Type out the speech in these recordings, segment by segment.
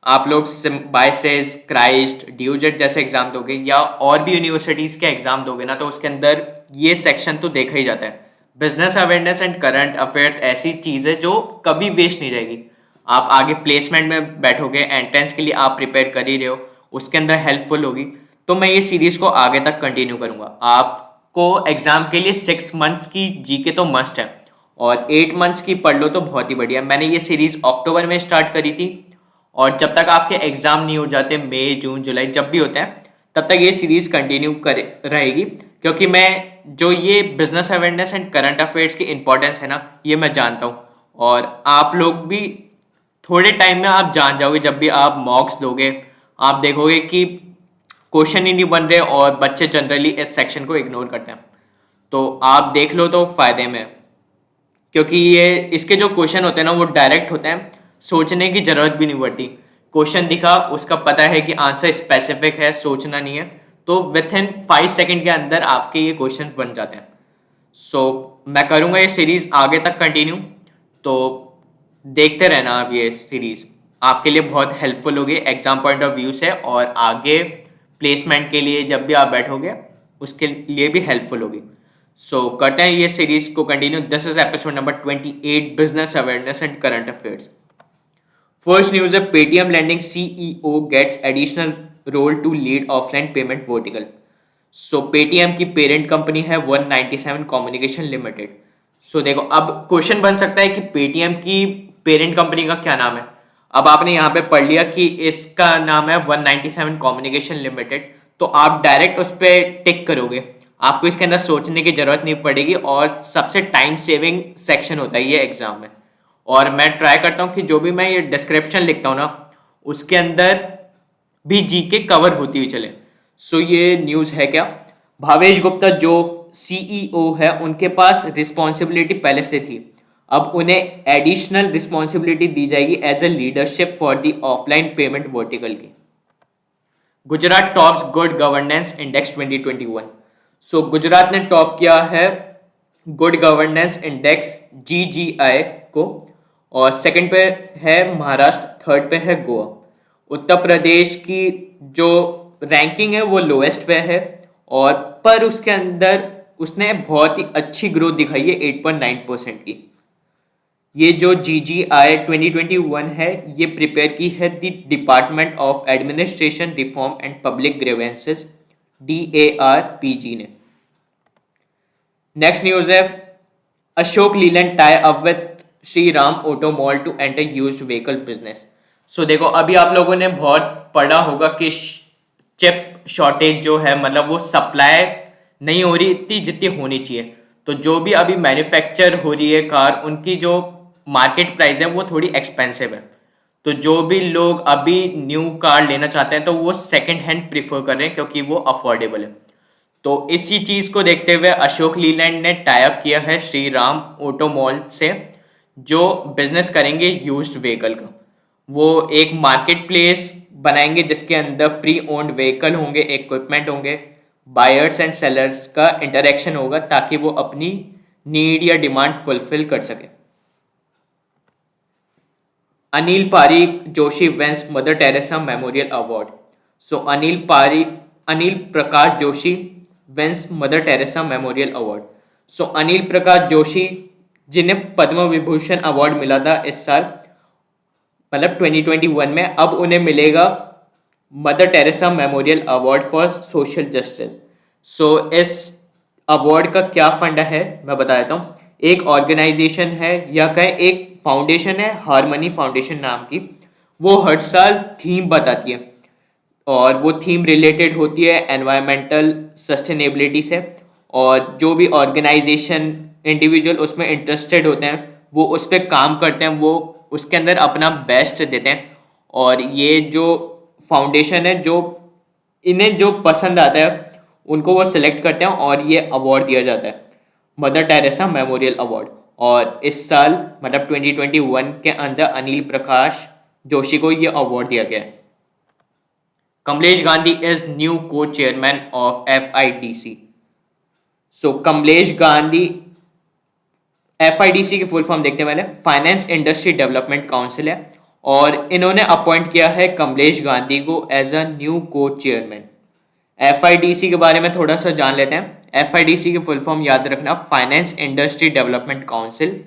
आप लोग biases, Christ, ड्यूजेट जैसे एग्जाम दोगे या और भी यूनिवर्सिटीज के एग्जाम दोगे ना, तो उसके अंदर ये सेक्शन तो देखा ही जाता है। Business awareness and current affairs ऐसी चीज है जो कभी वेस्ट नहीं जाएगी। आप आगे प्लेसमेंट में बैठोगे, एंट्रेंस के लिए आप प्रिपेयर कर ही रहे हो, उसके अंदर हेल्पफुल होगी। तो मैं ये सीरीज को आगे तक कंटिन्यू करूंगा। आपको एग्जाम के लिए 6 मंथ्स की जीके तो मस्ट है, और 8 मंथ्स की पढ़ लो तो बहुत ही बढ़िया। मैंने ये सीरीज अक्टूबर में स्टार्ट करी थी, और जब तक आपके एग्जाम नहीं हो जाते, मई, जून, जुलाई जब भी होते हैं, तब तक ये सीरीज कंटिन्यू कर रहेगी। क्योंकि मैं जो ये business awareness and current affairs की इंपॉर्टेंस है ना, ये मैं जानता हूँ। और आप लोग भी थोड़े टाइम में आप जान जाओगे। जब भी आप मॉक्स दोगे, आप देखोगे कि क्वेश्चन ही नहीं बन रहे और बच्चे जनरली इस सेक्शन को इग्नोर करते हैं। तो आप देख लो तो फायदे में है। क्योंकि ये इसके जो क्वेश्चन होते हैं ना, वो डायरेक्ट होते हैं, सोचने की जरूरत भी नहीं पड़ती। क्वेश्चन दिखा, उसका पता है कि आंसर स्पेसिफिक है, सोचना नहीं है। तो विथ इन 5 सेकेंड के अंदर आपके ये क्वेश्चन बन जाते हैं। सो मैं करूँगा ये सीरीज आगे तक कंटिन्यू। तो देखते रहना आप, ये सीरीज आपके लिए बहुत हेल्पफुल होगी एग्जाम पॉइंट ऑफ व्यू से, और आगे प्लेसमेंट के लिए जब भी आप बैठोगे उसके लिए भी हेल्पफुल होगी। सो करते हैं ये सीरीज को continue. This is episode number 28, business awareness and current affairs. First news है, Paytm lending CEO gets additional role to lead offline payment vertical. So Paytm की पेरेंट कंपनी है 197 कम्युनिकेशन लिमिटेड। सो देखो, अब क्वेश्चन बन सकता है कि पेटीएम की पेरेंट कंपनी का क्या नाम है। अब आपने यहाँ पे पढ़ लिया कि इसका नाम है 197 कम्युनिकेशन लिमिटेड, तो आप डायरेक्ट उस पर टिक करोगे। आपको इसके अंदर सोचने की जरूरत नहीं पड़ेगी, और सबसे टाइम सेविंग सेक्शन होता है ये एग्जाम में। और मैं ट्राई करता हूँ कि जो भी मैं ये डिस्क्रिप्शन लिखता हूँ ना, उसके अंदर भी जीके कवर होती हुई चले। सो ये न्यूज़ है क्या, भावेश गुप्ता जो सीईओ है, उनके पास रिस्पॉन्सिबिलिटी पहले से थी, अब उन्हें एडिशनल रिस्पॉन्सिबिलिटी दी जाएगी as a leadership for the offline payment vertical की। Gujarat tops good governance index 2021। So Gujarat ने टॉप किया है गुड गवर्नेंस इंडेक्स GGI को, और सेकंड पे है महाराष्ट्र, थर्ड पे है गोवा। उत्तर प्रदेश की जो रैंकिंग है वो लोएस्ट पे है, और पर उसके अंदर उसने बहुत ही अच्छी ग्रोथ दिखाई है 8.9% की। ये जो GGI 2021 है, ये प्रिपेयर की है the department of administration reform and public grievances DARPG ने। नेक्स्ट न्यूज है, Ashok Leyland tie up with Shri Ram auto mall to enter used vehicle business. So देखो, अभी आप लोगों ने बहुत पढ़ा होगा कि चिप शॉर्टेज जो है, मतलब वो सप्लाई नहीं हो रही इतनी जितनी होनी चाहिए। तो जो भी अभी मैन्युफैक्चर हो रही है कार, उनकी जो मार्केट प्राइस है वो थोड़ी एक्सपेंसिव है। तो जो भी लोग अभी न्यू कार लेना चाहते हैं, तो वो सेकंड हैंड प्रीफर कर रहे हैं, क्योंकि वो अफोर्डेबल है। तो इसी चीज को देखते हुए अशोक लीलैंड ने टाई अप किया है श्री राम ऑटो मॉल से, जो बिजनेस करेंगे यूज्ड व्हीकल का। वो एक मार्केट प्लेस बनाएंगे जिसके अंदर प्री ओन्ड व्हीकल होंगे, इक्विपमेंट होंगे, बायर्स एंड सेलर्स का इंटरेक्शन होगा, ताकि वो अपनी नीड या डिमांड फुलफिल कर सके। Anil Pareek Joshi wins Mother Teresa memorial award. So Anil Prakash Joshi wins Mother Teresa memorial award. So Anil Prakash Joshi, जिन्हें पद्म विभूषण अवार्ड मिला था इस साल, मतलब 2021 में, अब उन्हें मिलेगा Mother Teresa memorial award for social justice. So इस अवार्ड का क्या फंड है मैं बता देता हूँ। एक ऑर्गेनाइजेशन है, या कहें एक फाउंडेशन है, हारमनी फाउंडेशन नाम की। वो हर साल थीम बताती है, और वो थीम रिलेटेड होती है एनवायरमेंटल सस्टेनेबिलिटी से। और जो भी ऑर्गेनाइजेशन, इंडिविजुअल उसमें इंटरेस्टेड होते हैं, वो उस पर काम करते हैं, वो उसके अंदर अपना बेस्ट देते हैं। और ये जो फाउंडेशन है, जो इन्हें जो पसंद आता है उनको वो सिलेक्ट करते हैं, और ये अवार्ड दिया जाता है, मदर टेरेसा मेमोरियल अवार्ड। और इस साल मतलब 2021 के अंदर अनिल प्रकाश जोशी को ये अवार्ड दिया गया है। कमलेश गांधी इज न्यू को chairman of FIDC। So Kamlesh Gandhi, FIDC की फुल फॉर्म देखते हैं पहले, फाइनेंस इंडस्ट्री डेवलपमेंट काउंसिल है, और इन्होंने अपॉइंट किया है कमलेश गांधी को एज अ न्यू को चेयरमैन। एफआईडीसी के बारे में थोड़ा सा जान लेते हैं। एफआईडीसी की फुल फॉर्म याद रखना, फाइनेंस इंडस्ट्री डेवलपमेंट काउंसिल,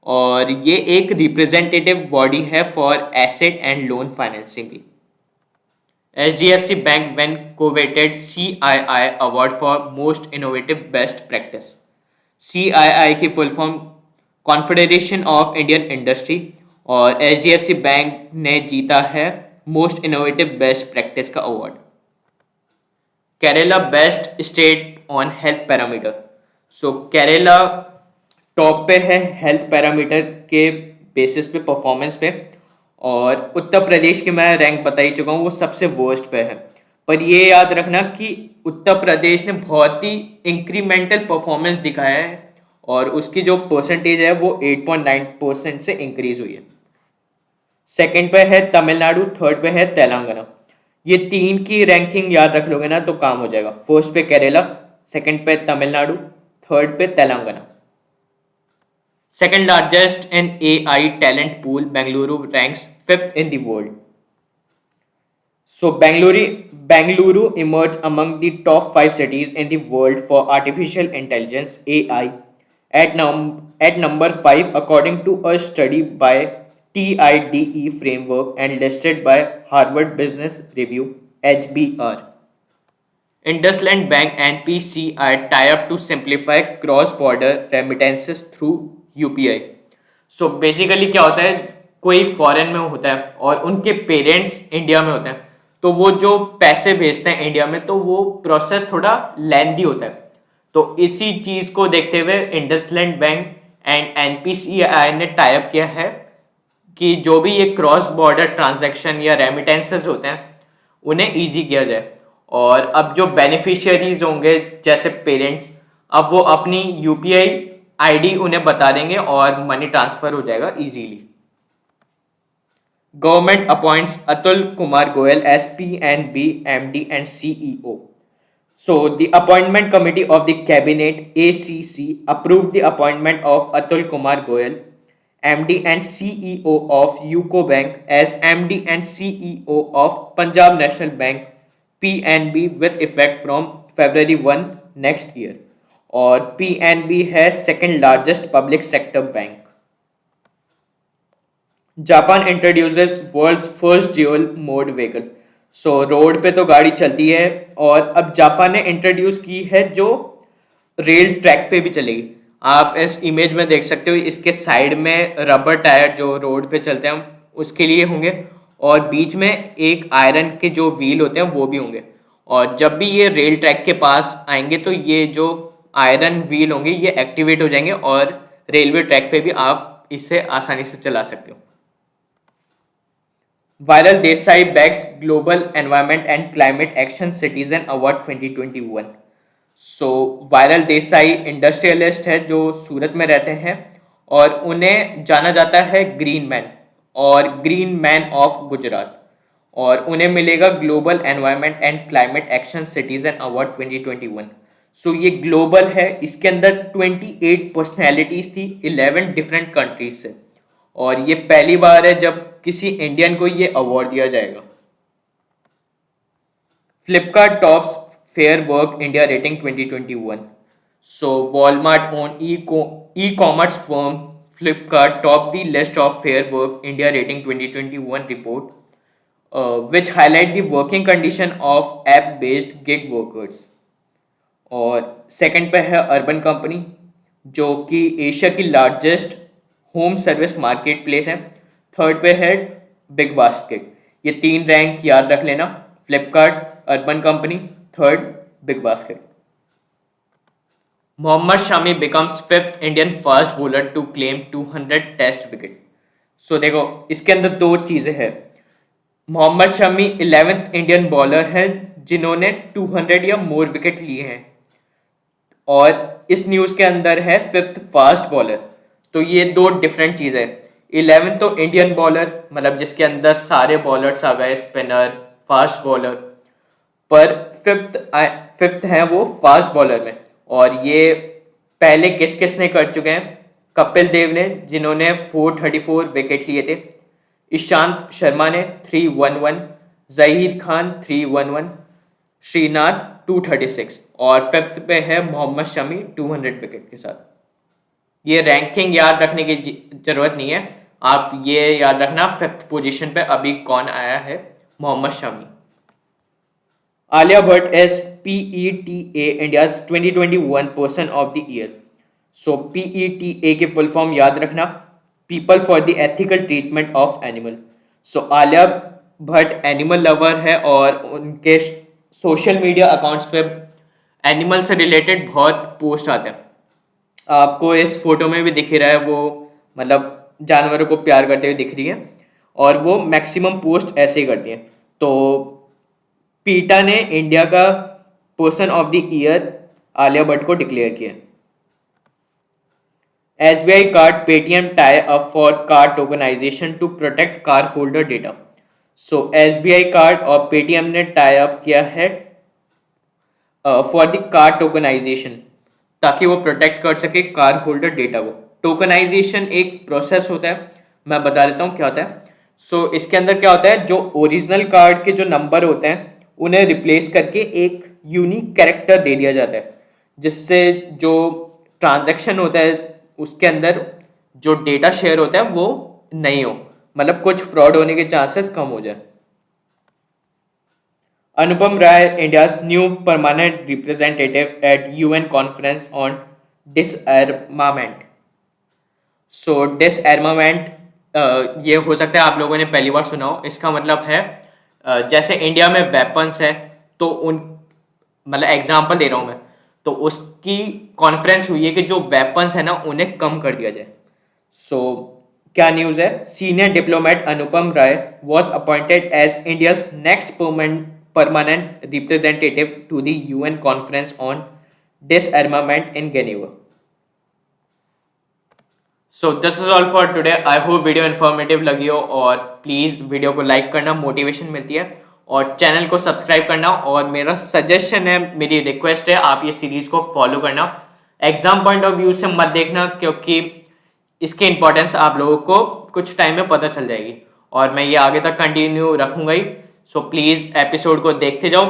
और ये एक रिप्रेजेंटेटिव बॉडी है for asset and loan financing की। HDFC Bank when coveted CII award for most innovative best practice. CII की full form confederation of Indian industry, और HDFC bank ने जीता है मोस्ट इनोवेटिव बेस्ट प्रैक्टिस का award. Kerala best state on health parameter. So Kerala top पे है health parameter के basis पे, परफॉर्मेंस पे, और उत्तर प्रदेश की मैं रैंक बता ही चुका हूँ, वो सबसे वर्स्ट पे है। पर ये याद रखना कि उत्तर प्रदेश ने बहुत ही इंक्रीमेंटल परफॉर्मेंस दिखाया है, और उसकी जो परसेंटेज है वो 8.9% से इंक्रीज हुई है। सेकंड पे है तमिलनाडु, थर्ड पे है तेलंगाना। ये तीन की रैंकिंग याद रख लोगे ना तो काम हो जाएगा। फर्स्ट पे केरला, सेकंड पे तमिलनाडु, थर्ड पे Telangana. Second largest in AI talent pool, Bengaluru ranks 5th in the world. So Bengaluru emerged among the top 5 cities in the world for artificial intelligence (AI) at number 5 according to a study by TIDE framework and listed by Harvard Business Review (HBR). IndusInd Bank and PCI tie up to simplify cross-border remittances through UPI। So basically क्या होता है, कोई foreign में होता है और उनके parents India में होते हैं, तो वो जो पैसे भेजते हैं इंडिया में, तो वो प्रोसेस थोड़ा लेंदी होता है। तो इसी चीज़ को देखते हुए इंडसलैंड बैंक एंड एनपीसीआई ने टाई अप किया है कि जो भी ये क्रॉस बॉर्डर ट्रांजैक्शन या रेमिटेंसेस होते हैं उन्हें ईजी किया जाए। और अब जो बेनिफिशियरीज होंगे जैसे पेरेंट्स, अब वो अपनी यूपीआई आईडी उन्हें बता देंगे और मनी ट्रांसफर हो जाएगा easily. Government appoints Atul Kumar Goyal as PNB MD and CEO। So the appointment committee of the cabinet ACC approved the appointment of Atul Kumar Goyal, MD and CEO of UCO Bank as MD and CEO of Punjab National Bank PNB with effect from February 1 next year। और PNB है second largest public sector bank. Japan introduces world's first dual mode vehicle. So road पे तो गाड़ी चलती है, और अब Japan ने इंट्रोड्यूस की है जो रेल ट्रैक पे भी चलेगी। आप इस इमेज में देख सकते हो, इसके साइड में रबर टायर जो रोड पे चलते हैं उसके लिए होंगे, और बीच में एक आयरन के जो व्हील होते हैं वो भी होंगे। और जब भी ये रेल ट्रैक के पास आएंगे तो ये जो आयरन व्हील होंगे ये एक्टिवेट हो जाएंगे, और रेलवे ट्रैक पे भी आप इसे आसानी से चला सकते हो। Viral Desai bags global environment and climate action citizen award 2021। So viral Desai industrialist है जो सूरत में रहते हैं, और उन्हें जाना जाता है ग्रीन मैन और ग्रीन मैन ऑफ गुजरात, और उन्हें मिलेगा global environment and climate action citizen award 2021। सो ये ग्लोबल है, इसके अंदर 28 पर्सनैलिटीज थी 11 डिफरेंट कंट्रीज से, और ये पहली बार है जब किसी इंडियन को ये अवार्ड दिया जाएगा। Flipkart tops fair work India rating 2021। So Walmart own e commerce firm Flipkart top the list of fair work India rating 2021 report which highlight the working condition of app based gig workers। और second पे है urban company जो कि Asia की largest home service market place है। Third पे है big basket. ये तीन रैंक याद रख लेना, Flipkart, urban company, third big basket. Mohammed Shami becomes 5th Indian fast bowler to claim 200 test wicket. So देखो इसके अंदर दो चीज़ें हैं। Mohammed Shami 11th Indian bowler है जिन्होंने 200 या मोर विकेट लिए हैं, और इस न्यूज़ के अंदर है 5th फास्ट बॉलर। तो ये दो डिफरेंट चीज़ है। 11th तो इंडियन बॉलर मतलब जिसके अंदर सारे बॉलर्स आ गए, स्पिनर, फास्ट बॉलर, पर फिफ्थ है वो फास्ट बॉलर में। और ये पहले किस किस ने कर चुके हैं? कपिल देव ने जिन्होंने 434 विकेट लिए थे। ईशांत शर्मा ने 311, जहीर खान 311, श्रीनाथ 236 और फिफ्थ पे है मोहम्मद शमी 200 विकेट के साथ। ये रैंकिंग याद रखने की जरूरत नहीं है, आप ये याद रखना फिफ्थ पोजीशन पे अभी कौन आया है, Mohammed Shami. Alia Bhatt is PETA India's 2021 person of the year. So PETA की फुल फॉर्म याद रखना, people for the ethical treatment of animal. So Alia Bhatt animal lover है और उनके सोशल मीडिया अकाउंट्स पे एनिमल से रिलेटेड बहुत पोस्ट आते हैं। आपको इस फोटो में भी दिख ही रहा है, वो मतलब जानवरों को प्यार करते हुए दिख रही है और वो मैक्सिमम पोस्ट ऐसे ही करती हैं। तो पीटा ने इंडिया का person of the year Alia Bhatt को डिक्लेयर किया। SBI card Paytm tie up for card tokenization to protect car holder data. So SBI card और पेटीएम ने टाई अप किया है फॉर द कार्ड टोकनाइजेशन, ताकि वो प्रोटेक्ट कर सके कार होल्डर डेटा को। टोकनाइजेशन एक प्रोसेस होता है, मैं बता देता हूँ क्या होता है। सो इसके अंदर क्या होता है, जो ओरिजिनल कार्ड के जो नंबर होते हैं उन्हें रिप्लेस करके एक यूनिक कैरेक्टर दे दिया जाता है, जिससे जो ट्रांजैक्शन होता है उसके अंदर जो डेटा शेयर होता है वो नहीं हो, मतलब कुछ फ्रॉड होने के चांसेस कम हो जाए। Anupam Rai, India's new permanent representative at UN conference on disarmament. So disarmament ये हो सकता है आप लोगों ने पहली बार सुना हो। इसका मतलब है जैसे इंडिया में वेपन्स है तो उन मतलब एग्जांपल दे रहा हूँ मैं, तो उसकी कॉन्फ्रेंस हुई है कि जो वेपन्स है ना उन्हें कम कर दिया जाए। सो क्या न्यूज़ है, senior diplomat Anupam Rai was appointed as India's next permanent representative to the UN conference on disarmament in Geneva. So this is all for today. I hope video informative लगी हो और प्लीज़ वीडियो को लाइक करना, motivation मिलती है, और channel को subscribe करना। और मेरा सजेशन है, मेरी रिक्वेस्ट है, आप ये सीरीज़ को फॉलो करना। एग्जाम पॉइंट ऑफ व्यू से मत देखना, क्योंकि इसकी इंपॉर्टेंस आप लोगों को कुछ टाइम में पता चल जाएगी और मैं ये आगे तक कंटिन्यू रखूँगा ही। सो प्लीज़ एपिसोड को देखते जाओ।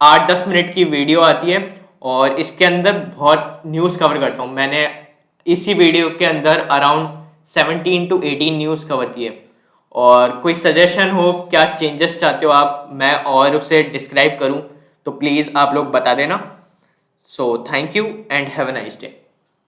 8-10 मिनट की वीडियो आती है और इसके अंदर बहुत न्यूज़ कवर करता हूँ। मैंने इसी वीडियो के अंदर अराउंड 17 to 18 न्यूज़ कवर किए। और कोई सजेशन हो, क्या चेंजेस चाहते हो आप मैं और उसे डिस्क्राइब करूं, तो प्लीज़ आप लोग बता देना। So thank you and have a nice day.